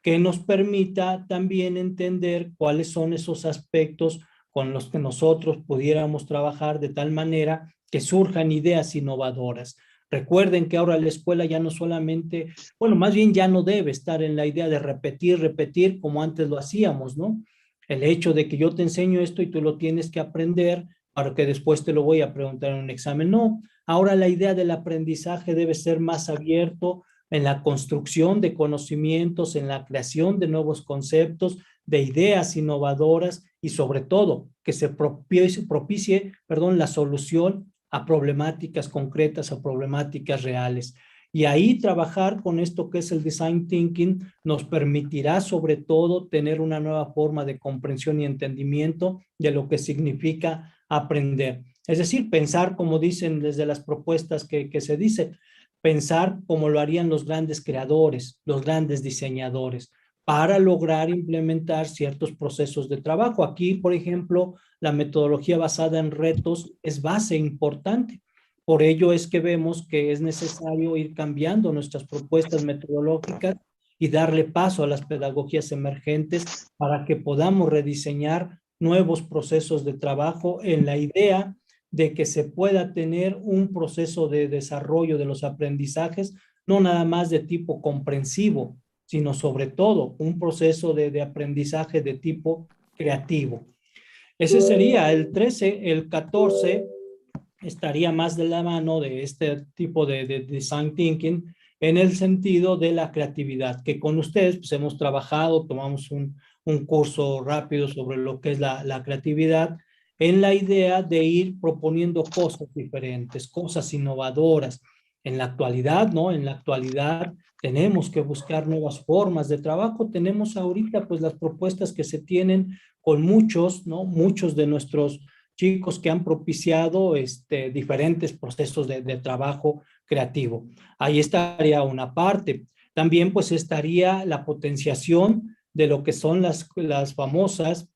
que nos permita también entender cuáles son esos aspectos con los que nosotros pudiéramos trabajar de tal manera que surjan ideas innovadoras. Recuerden que ahora la escuela ya no solamente, bueno, más bien ya no debe estar en la idea de repetir, repetir como antes lo hacíamos, ¿no? El hecho de que yo te enseño esto y tú lo tienes que aprender para que después te lo voy a preguntar en un examen. No, ahora la idea del aprendizaje debe ser más abierto en la construcción de conocimientos, en la creación de nuevos conceptos, de ideas innovadoras y sobre todo que se propicie la solución a problemáticas concretas, a problemáticas reales. Y ahí trabajar con esto que es el design thinking nos permitirá sobre todo tener una nueva forma de comprensión y entendimiento de lo que significa aprender. Es decir, pensar como dicen desde las propuestas que se dice, pensar como lo harían los grandes creadores, los grandes diseñadores, para lograr implementar ciertos procesos de trabajo. Aquí, por ejemplo, la metodología basada en retos es base importante. Por ello es que vemos que es necesario ir cambiando nuestras propuestas metodológicas y darle paso a las pedagogías emergentes para que podamos rediseñar nuevos procesos de trabajo en la idea de que se pueda tener un proceso de desarrollo de los aprendizajes, no nada más de tipo comprensivo, sino sobre todo un proceso de aprendizaje de tipo creativo. Ese sería el 13, el 14 estaría más de la mano de este tipo de design thinking, en el sentido de la creatividad, que con ustedes pues hemos trabajado, tomamos un curso rápido sobre lo que es la creatividad, en la idea de ir proponiendo cosas diferentes, cosas innovadoras. En la actualidad, ¿no? En la actualidad tenemos que buscar nuevas formas de trabajo. Tenemos ahorita pues las propuestas que se tienen con muchos, ¿no? Muchos de nuestros chicos que han propiciado diferentes procesos de trabajo creativo. Ahí estaría una parte. También pues estaría la potenciación de lo que son las famosas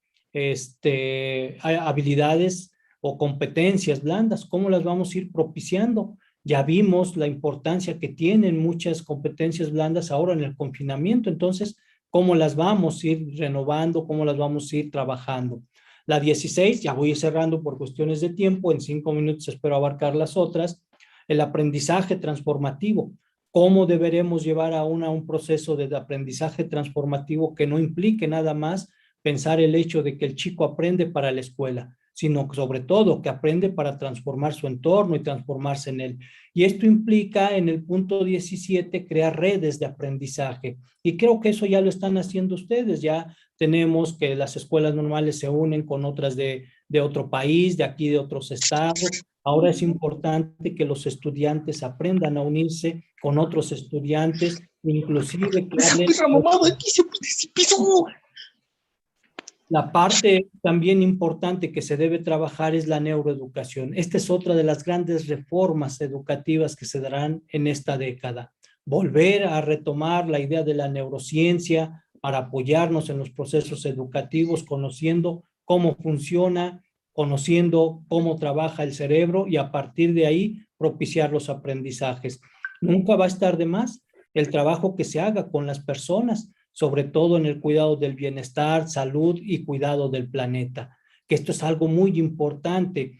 habilidades o competencias blandas, cómo las vamos a ir propiciando. Ya vimos la importancia que tienen muchas competencias blandas ahora en el confinamiento, entonces, ¿cómo las vamos a ir renovando? ¿Cómo las vamos a ir trabajando? La 16, ya voy cerrando por cuestiones de tiempo, en 5 minutos espero abarcar las otras. El aprendizaje transformativo. ¿Cómo deberemos llevar a un proceso de aprendizaje transformativo que no implique nada más pensar el hecho de que el chico aprende para la escuela, sino sobre todo que aprende para transformar su entorno y transformarse en él? Y esto implica en el punto 17 crear redes de aprendizaje. Y creo que eso ya lo están haciendo ustedes. Ya tenemos que las escuelas normales se unen con otras de otro país, de aquí de otros estados. Ahora es importante que los estudiantes aprendan a unirse con otros estudiantes, inclusive que Esa hablen. perra mamada aquí se pisó. La parte también importante que se debe trabajar es la neuroeducación. Esta es otra de las grandes reformas educativas que se darán en esta década. Volver a retomar la idea de la neurociencia para apoyarnos en los procesos educativos, conociendo cómo funciona, conociendo cómo trabaja el cerebro y a partir de ahí propiciar los aprendizajes. Nunca va a estar de más el trabajo que se haga con las personas, sobre todo en el cuidado del bienestar, salud y cuidado del planeta, que esto es algo muy importante.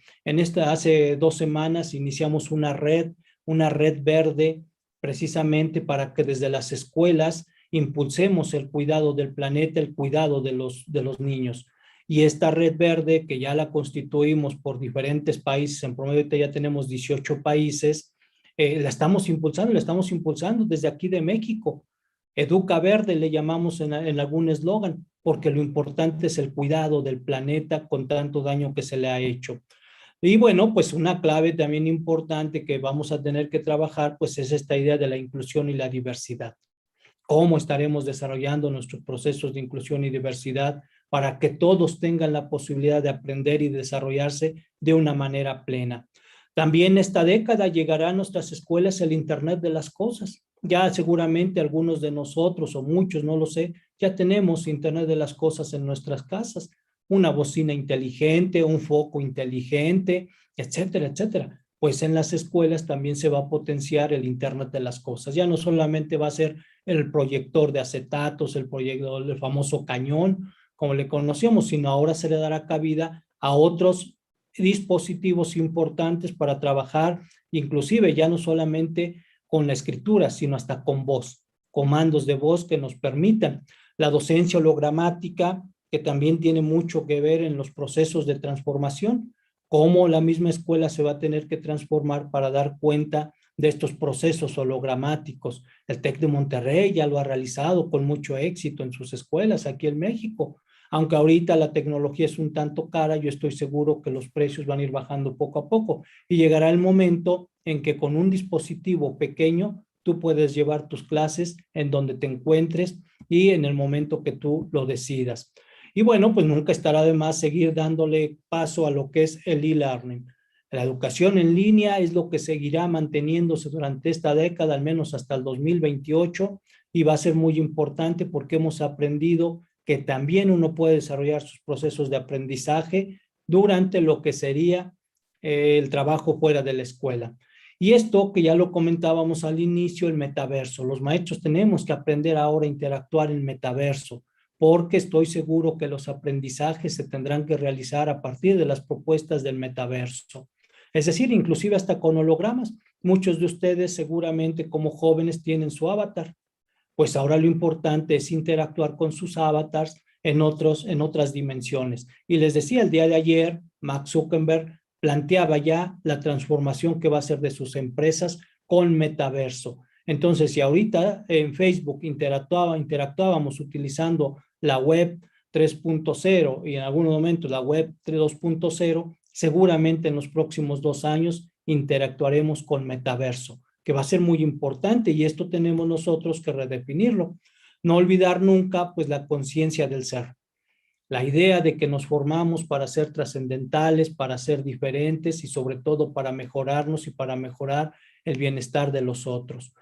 Hace 2 semanas iniciamos una red verde, precisamente para que desde las escuelas impulsemos el cuidado del planeta, el cuidado de los niños. Y esta red verde, que ya la constituimos por diferentes países, en promedio ya tenemos 18 países, la estamos impulsando desde aquí de México. Educa Verde le llamamos en algún eslogan, porque lo importante es el cuidado del planeta con tanto daño que se le ha hecho. Y bueno, pues una clave también importante que vamos a tener que trabajar, pues es esta idea de la inclusión y la diversidad. ¿Cómo estaremos desarrollando nuestros procesos de inclusión y diversidad para que todos tengan la posibilidad de aprender y desarrollarse de una manera plena? También esta década llegará a nuestras escuelas el Internet de las cosas. Ya seguramente algunos de nosotros o muchos, no lo sé, ya tenemos Internet de las cosas en nuestras casas. Una bocina inteligente, un foco inteligente, etcétera, etcétera. Pues en las escuelas también se va a potenciar el Internet de las cosas. Ya no solamente va a ser el proyector de acetatos, el famoso cañón, como le conocíamos, sino ahora se le dará cabida a otros dispositivos importantes para trabajar, inclusive ya no solamente con la escritura, sino hasta con voz, comandos de voz que nos permitan la docencia hologramática, que también tiene mucho que ver en los procesos de transformación, cómo la misma escuela se va a tener que transformar para dar cuenta de estos procesos hologramáticos. El TEC de Monterrey ya lo ha realizado con mucho éxito en sus escuelas aquí en México. Aunque ahorita la tecnología es un tanto cara, yo estoy seguro que los precios van a ir bajando poco a poco y llegará el momento en que con un dispositivo pequeño tú puedes llevar tus clases en donde te encuentres y en el momento que tú lo decidas. Y bueno, pues nunca estará de más seguir dándole paso a lo que es el e-learning. La educación en línea es lo que seguirá manteniéndose durante esta década, al menos hasta el 2028, y va a ser muy importante porque hemos aprendido que también uno puede desarrollar sus procesos de aprendizaje durante lo que sería el trabajo fuera de la escuela. Y esto que ya lo comentábamos al inicio, el metaverso. Los maestros tenemos que aprender ahora a interactuar en el metaverso, porque estoy seguro que los aprendizajes se tendrán que realizar a partir de las propuestas del metaverso. Es decir, inclusive hasta con hologramas. Muchos de ustedes seguramente como jóvenes tienen su avatar. Pues ahora lo importante es interactuar con sus avatars en otras dimensiones. Y les decía, el día de ayer, Mark Zuckerberg planteaba ya la transformación que va a hacer de sus empresas con metaverso. Entonces, si ahorita en Facebook interactuábamos utilizando la web 3.0 y en algún momento la web 2.0, seguramente en los próximos 2 años interactuaremos con metaverso, que va a ser muy importante y esto tenemos nosotros que redefinirlo. No olvidar nunca pues la conciencia del ser. La idea de que nos formamos para ser trascendentales, para ser diferentes y sobre todo para mejorarnos y para mejorar el bienestar de los otros.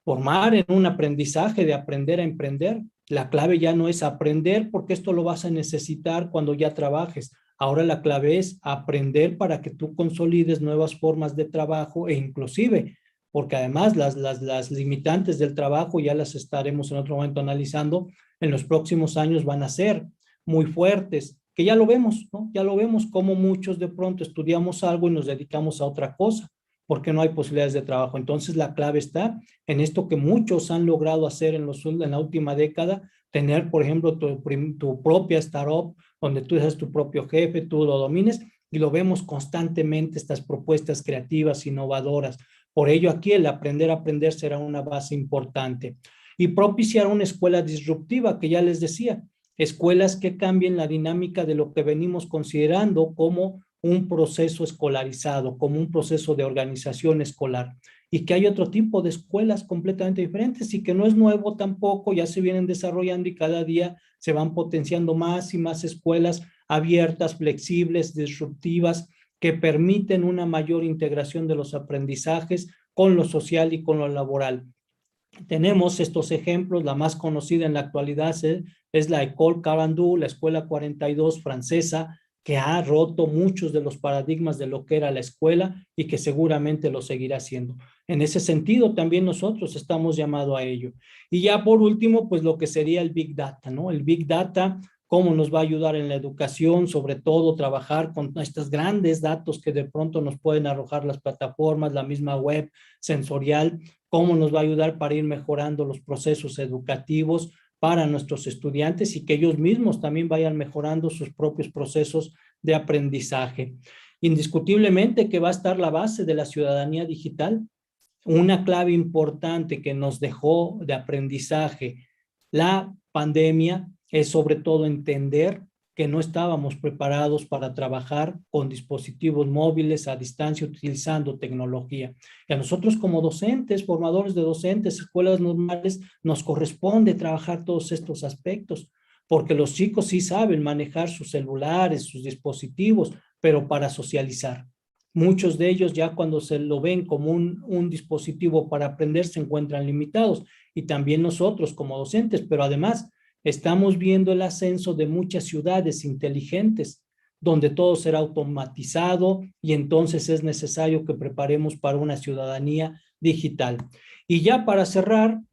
Formar en un aprendizaje de aprender a emprender. La clave ya no es aprender porque esto lo vas a necesitar cuando ya trabajes. Ahora la clave es aprender para que tú consolides nuevas formas de trabajo e inclusive, porque además las limitantes del trabajo ya las estaremos en otro momento analizando, en los próximos años van a ser muy fuertes, que ya lo vemos, ¿no? Ya lo vemos como muchos de pronto estudiamos algo y nos dedicamos a otra cosa, porque no hay posibilidades de trabajo. Entonces la clave está en esto que muchos han logrado hacer en la última década, tener, por ejemplo, tu propia startup, donde tú eres tu propio jefe, tú lo domines, y lo vemos constantemente, estas propuestas creativas, innovadoras. Por ello, aquí el aprender a aprender será una base importante. Y propiciar una escuela disruptiva, que ya les decía, escuelas que cambien la dinámica de lo que venimos considerando como un proceso escolarizado, como un proceso de organización escolar, y que hay otro tipo de escuelas completamente diferentes y que no es nuevo tampoco, ya se vienen desarrollando y cada día se van potenciando más y más escuelas abiertas, flexibles, disruptivas, que permiten una mayor integración de los aprendizajes con lo social y con lo laboral. Tenemos estos ejemplos, la más conocida en la actualidad es la École 42, la Escuela 42 francesa, que ha roto muchos de los paradigmas de lo que era la escuela y que seguramente lo seguirá haciendo. En ese sentido, también nosotros estamos llamados a ello. Y ya por último, pues lo que sería el Big Data, ¿no? El Big Data, cómo nos va a ayudar en la educación, sobre todo trabajar con estos grandes datos que de pronto nos pueden arrojar las plataformas, la misma web sensorial, cómo nos va a ayudar para ir mejorando los procesos educativos para nuestros estudiantes y que ellos mismos también vayan mejorando sus propios procesos de aprendizaje. Indiscutiblemente que va a estar la base de la ciudadanía digital, una clave importante que nos dejó de aprendizaje la pandemia es sobre todo entender que no estábamos preparados para trabajar con dispositivos móviles a distancia utilizando tecnología. Y a nosotros como docentes, formadores de docentes, escuelas normales, nos corresponde trabajar todos estos aspectos, porque los chicos sí saben manejar sus celulares, sus dispositivos, pero para socializar. Muchos de ellos ya cuando se lo ven como un dispositivo para aprender se encuentran limitados y también nosotros como docentes, pero además estamos viendo el ascenso de muchas ciudades inteligentes donde todo será automatizado y entonces es necesario que preparemos para una ciudadanía digital. Y ya para cerrar,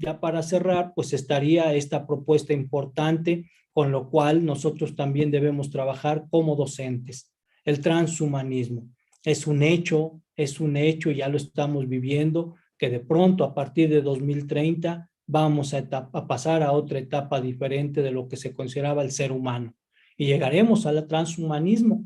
pues estaría esta propuesta importante con lo cual nosotros también debemos trabajar como docentes, el transhumanismo. Es un hecho, ya lo estamos viviendo, que de pronto a partir de 2030 vamos a pasar a otra etapa diferente de lo que se consideraba el ser humano y llegaremos al transhumanismo,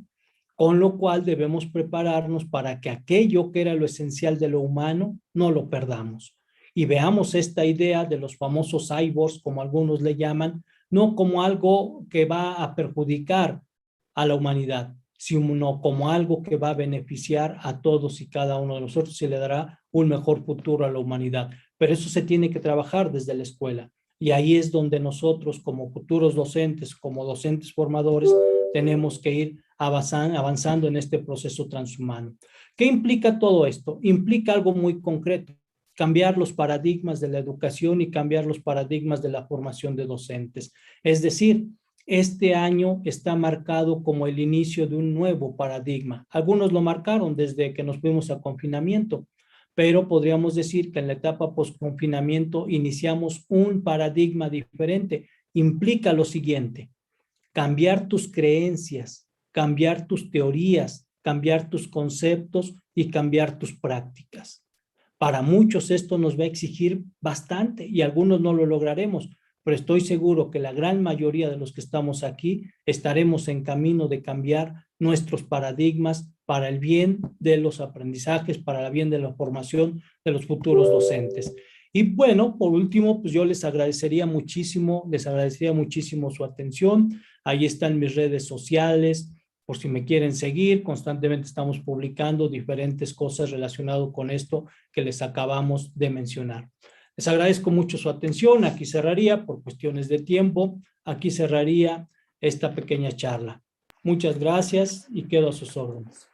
con lo cual debemos prepararnos para que aquello que era lo esencial de lo humano no lo perdamos. Y veamos esta idea de los famosos cyborgs, como algunos le llaman, no como algo que va a perjudicar a la humanidad, sino como algo que va a beneficiar a todos y cada uno de nosotros y le dará un mejor futuro a la humanidad. Pero eso se tiene que trabajar desde la escuela. Y ahí es donde nosotros, como futuros docentes, como docentes formadores, tenemos que ir avanzando en este proceso transhumano. ¿Qué implica todo esto? Implica algo muy concreto, cambiar los paradigmas de la educación y cambiar los paradigmas de la formación de docentes. Es decir, este año está marcado como el inicio de un nuevo paradigma. Algunos lo marcaron desde que nos fuimos a confinamiento, pero podríamos decir que en la etapa post-confinamiento iniciamos un paradigma diferente. Implica lo siguiente: cambiar tus creencias, cambiar tus teorías, cambiar tus conceptos y cambiar tus prácticas. Para muchos esto nos va a exigir bastante y algunos no lo lograremos, pero estoy seguro que la gran mayoría de los que estamos aquí estaremos en camino de cambiar nuestros paradigmas para el bien de los aprendizajes, para el bien de la formación de los futuros docentes. Y bueno, por último, pues yo les agradecería muchísimo su atención. Ahí están mis redes sociales, por si me quieren seguir. Constantemente estamos publicando diferentes cosas relacionadas con esto que les acabamos de mencionar. Les agradezco mucho su atención. Aquí cerraría, por cuestiones de tiempo, aquí cerraría esta pequeña charla. Muchas gracias y quedo a sus órdenes.